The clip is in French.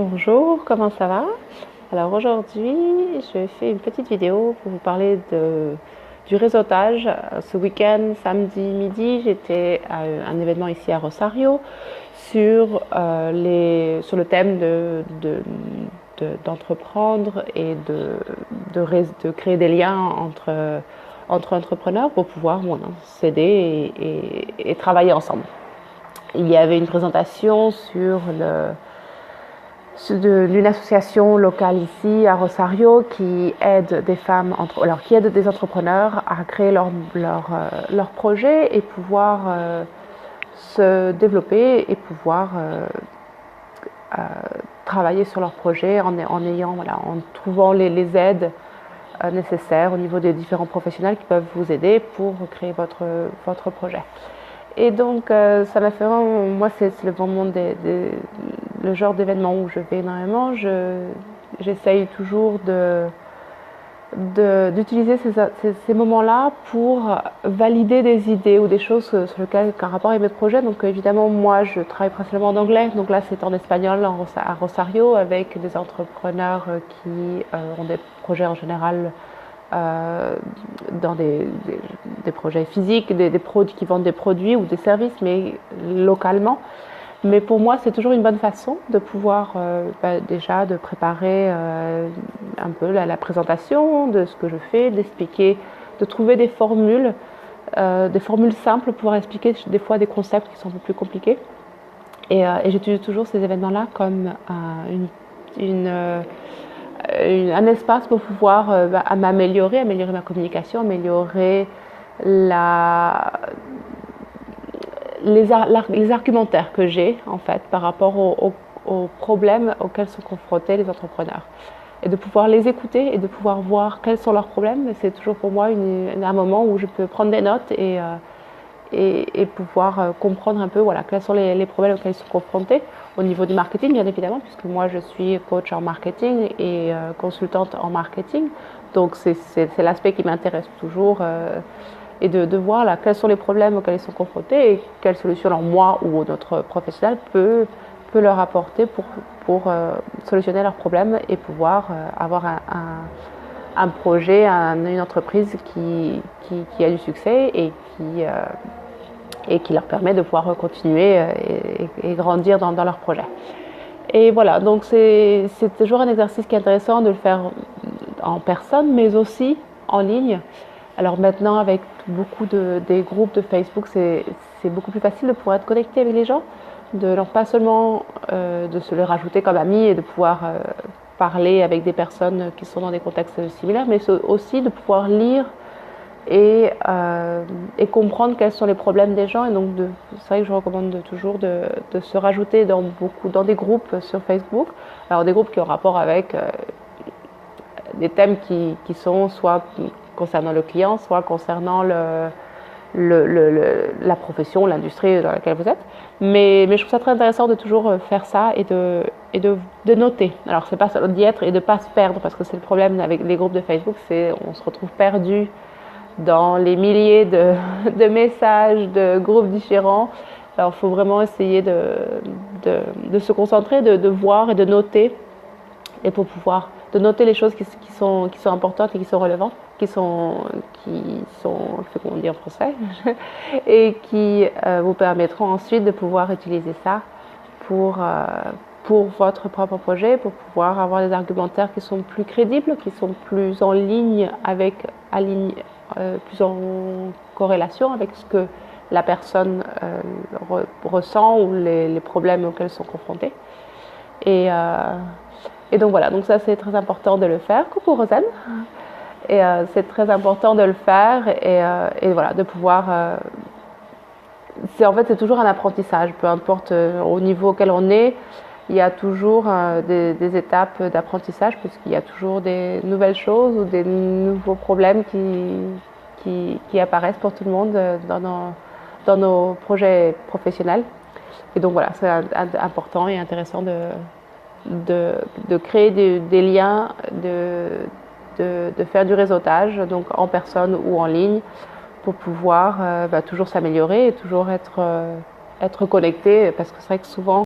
Bonjour, comment ça va? Alors aujourd'hui, je fais une petite vidéo pour vous parler du réseautage. Ce week-end, samedi midi, j'étais à un événement ici à Rosario sur le thème d'entreprendre et de créer des liens entre entrepreneurs pour pouvoir s'aider et travailler ensemble. Il y avait une présentation d'une association locale ici à Rosario qui aide des femmes, qui aide des entrepreneurs à créer leur projet et pouvoir se développer et pouvoir travailler sur leur projet en trouvant les aides nécessaires au niveau des différents professionnels qui peuvent vous aider pour créer votre projet. Et donc, ça m'a fait vraiment, moi, c'est le moment le genre d'événement où je vais énormément. J'essaye toujours d'utiliser ces moments-là pour valider des idées ou des choses sur lesquelles, en rapport avec mes projets. Donc, évidemment, moi, je travaille principalement en anglais. Donc là, c'est en espagnol à Rosario avec des entrepreneurs qui ont des projets en général dans des projets physiques, des produits qui vendent des produits ou des services, mais localement. Mais pour moi, c'est toujours une bonne façon de pouvoir déjà de préparer un peu la présentation de ce que je fais, d'expliquer, de trouver des formules simples pour pouvoir expliquer des fois des concepts qui sont un peu plus compliqués. Et j'utilise toujours ces événements-là comme un espace pour pouvoir améliorer ma communication, améliorer les argumentaires que j'ai en fait par rapport aux problèmes auxquels sont confrontés les entrepreneurs. Et de pouvoir les écouter et de pouvoir voir quels sont leurs problèmes, c'est toujours pour moi un moment où je peux prendre des notes et pouvoir comprendre un peu quels sont les problèmes auxquels ils sont confrontés au niveau du marketing, bien évidemment, puisque moi je suis coach en marketing et consultante en marketing. Donc c'est l'aspect qui m'intéresse toujours et de voir quels sont les problèmes auxquels ils sont confrontés et quelles solutions moi ou notre professionnel peut leur apporter pour solutionner leurs problèmes et pouvoir avoir un projet, une entreprise qui a du succès et qui leur permet de pouvoir continuer et grandir dans leur projet. Et voilà, donc c'est toujours un exercice qui est intéressant de le faire en personne, mais aussi en ligne. Alors maintenant, avec beaucoup des groupes de Facebook, c'est beaucoup plus facile de pouvoir être connecté avec les gens, pas seulement de se les rajouter comme amis et de pouvoir parler avec des personnes qui sont dans des contextes similaires, mais aussi de pouvoir lire et comprendre quels sont les problèmes des gens. Et donc, c'est vrai que je recommande toujours de se rajouter dans des groupes sur Facebook. Alors, des groupes qui ont rapport avec des thèmes qui sont soit concernant le client, soit concernant la profession, l'industrie dans laquelle vous êtes. Mais je trouve ça très intéressant de toujours faire ça et de noter. Alors, c'est pas d'y être et de ne pas se perdre, parce que c'est le problème avec les groupes de Facebook, on se retrouve perdu dans les milliers de messages, de groupes différents. Alors, il faut vraiment essayer de se concentrer, de voir et de noter, et pour pouvoir de noter les choses qui sont importantes et qui sont relevantes, qui sont, je sais comment on dit en français, et qui vous permettront ensuite de pouvoir utiliser ça pour votre propre projet, pour pouvoir avoir des argumentaires qui sont plus crédibles, qui sont plus en ligne plus en corrélation avec ce que la personne ressent ou les problèmes auxquels ils sont confrontés. Et donc voilà, donc ça c'est très important de le faire. Coucou Rosanne. Et c'est très important de le faire et voilà, de pouvoir. En fait, c'est toujours un apprentissage, peu importe au niveau auquel on est. Il y a toujours des étapes d'apprentissage, puisqu'il y a toujours des nouvelles choses ou des nouveaux problèmes qui apparaissent pour tout le monde dans nos projets professionnels. Et donc voilà, c'est important et intéressant de créer des liens, de faire du réseautage, donc en personne ou en ligne, pour pouvoir toujours s'améliorer et toujours être connecté, parce que c'est vrai que souvent